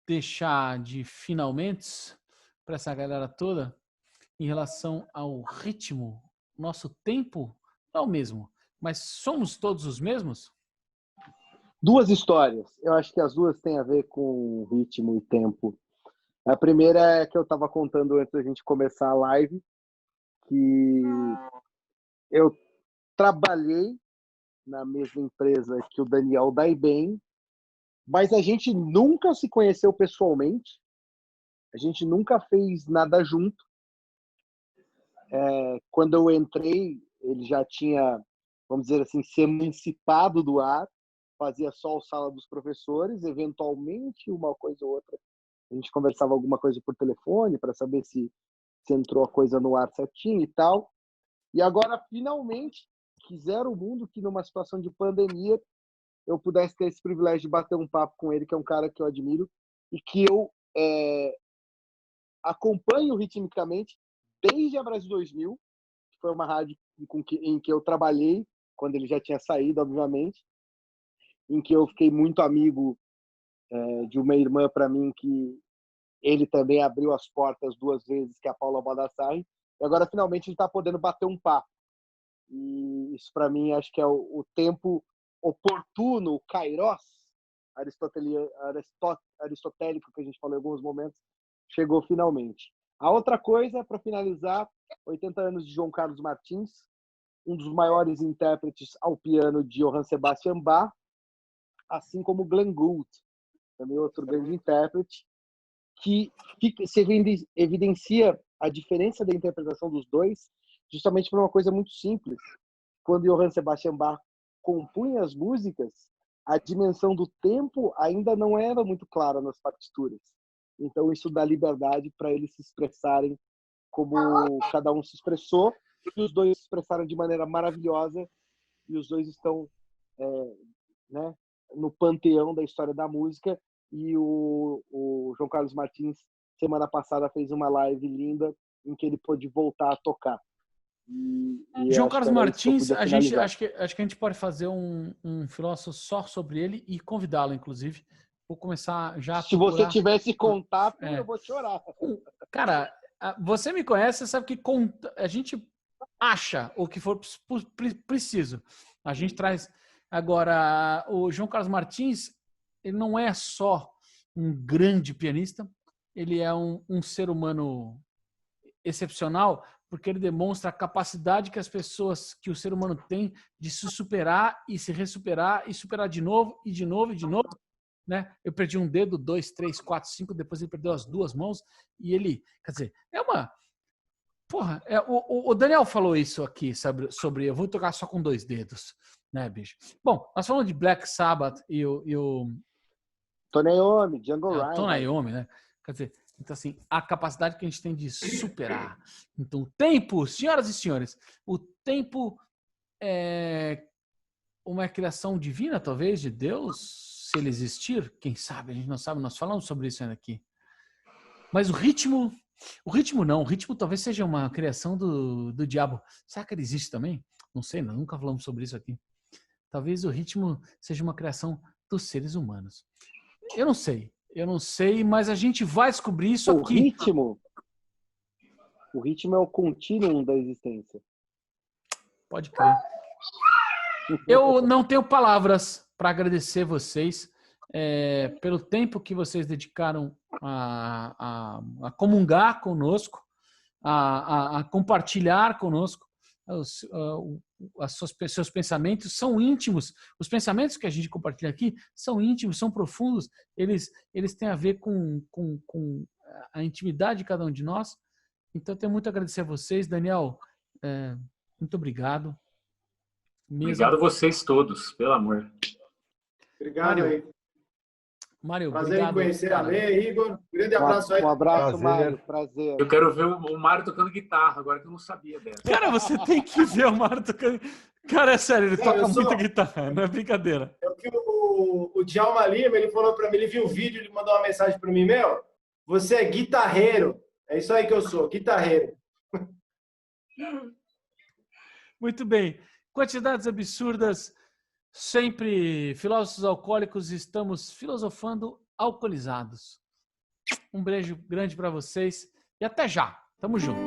deixar de finalmente para essa galera toda em relação ao ritmo? Nosso tempo não é o mesmo, mas somos todos os mesmos? Duas histórias. Eu acho que as duas têm a ver com ritmo e tempo. A primeira é que eu estava contando antes da gente começar a live, que eu trabalhei na mesma empresa que o Daniel Daibem, mas a gente nunca se conheceu pessoalmente, a gente nunca fez nada junto. Quando eu entrei, ele já tinha, vamos dizer assim, se emancipado do ar, fazia só o Sala dos Professores, eventualmente uma coisa ou outra. A gente conversava alguma coisa por telefone para saber se entrou a coisa no ar certinho e tal. E agora, finalmente, quiseram o mundo que numa situação de pandemia eu pudesse ter esse privilégio de bater um papo com ele, que é um cara que eu admiro e que eu acompanho ritmicamente desde a Brasil 2000, que foi uma rádio em que eu trabalhei, quando ele já tinha saído, obviamente, em que eu fiquei muito amigo de uma irmã para mim, que ele também abriu as portas 2 vezes, que é a Paula Baldassarri, e agora finalmente ele está podendo bater um papo. E isso para mim acho que é o tempo oportuno, o kairos aristotélico que a gente falou em alguns momentos, chegou finalmente. A outra coisa, para finalizar, 80 anos de João Carlos Martins, um dos maiores intérpretes ao piano de Johann Sebastian Bach, assim como Glenn Gould, também outro grande intérprete, que se evidencia a diferença da interpretação dos dois justamente por uma coisa muito simples. Quando Johann Sebastian Bach compunha as músicas, a dimensão do tempo ainda não era muito clara nas partituras. Então isso dá liberdade para eles se expressarem como cada um se expressou, e os dois se expressaram de maneira maravilhosa, e os dois estão né, no panteão da história da música. E o João Carlos Martins, semana passada, fez uma live linda em que ele pôde voltar a tocar. João Carlos Martins, acho que a gente pode fazer um filósofo só sobre ele e convidá-lo, inclusive. Vou começar já a Se procurar. você tivesse contato, eu vou chorar. Cara, você me conhece, você sabe que a gente acha o que for preciso. A gente traz. Agora, o João Carlos Martins, ele não é só um grande pianista, ele é um ser humano excepcional, porque ele demonstra a capacidade que o ser humano tem de se superar e se ressuperar e superar de novo e de novo e de novo, né? Eu perdi um dedo, 2, 3, 4, 5, depois ele perdeu as 2 mãos e ele, quer dizer, porra, o Daniel falou isso aqui sobre eu vou tocar só com 2 dedos, né, bicho? Bom, nós falamos de Black Sabbath e o Tony Iommi, Django Reinhardt. Tony Iommi, né? Quer dizer, então assim, a capacidade que a gente tem de superar. Então, o tempo, senhoras e senhores, o tempo é uma criação divina, talvez, de Deus, se ele existir, quem sabe, a gente não sabe, nós falamos sobre isso ainda aqui. Mas o ritmo talvez seja uma criação do diabo. Será que ele existe também? Não sei, nós nunca falamos sobre isso aqui. Talvez o ritmo seja uma criação dos seres humanos. Eu não sei, mas a gente vai descobrir isso aqui. O ritmo é o contínuo da existência. Pode crer. Eu não tenho palavras para agradecer vocês pelo tempo que vocês dedicaram a comungar conosco, a compartilhar conosco seus pensamentos são íntimos. Os pensamentos que a gente compartilha aqui são íntimos, são profundos. Eles têm a ver com a intimidade de cada um de nós. Então, eu tenho muito a agradecer a vocês. Daniel, muito obrigado. Obrigado a vocês todos, pelo amor. Obrigado aí. Mário, prazer obrigado. Em conhecer a Lê, Igor. Grande abraço aí. Um abraço, Mário. Prazer. Eu quero ver o Mário tocando guitarra, agora que eu não sabia dessa. Cara, você tem que ver o Mário tocando. Cara, é sério, ele toca muita guitarra, não é brincadeira. É o que o Djalma Lima, ele falou pra mim, ele viu o vídeo, ele mandou uma mensagem pra mim, você é guitarreiro. É isso aí que eu sou, guitarreiro. Muito bem. Quantidades absurdas. Sempre, filósofos alcoólicos, estamos filosofando alcoolizados. Um beijo grande para vocês e até já. Tamo junto.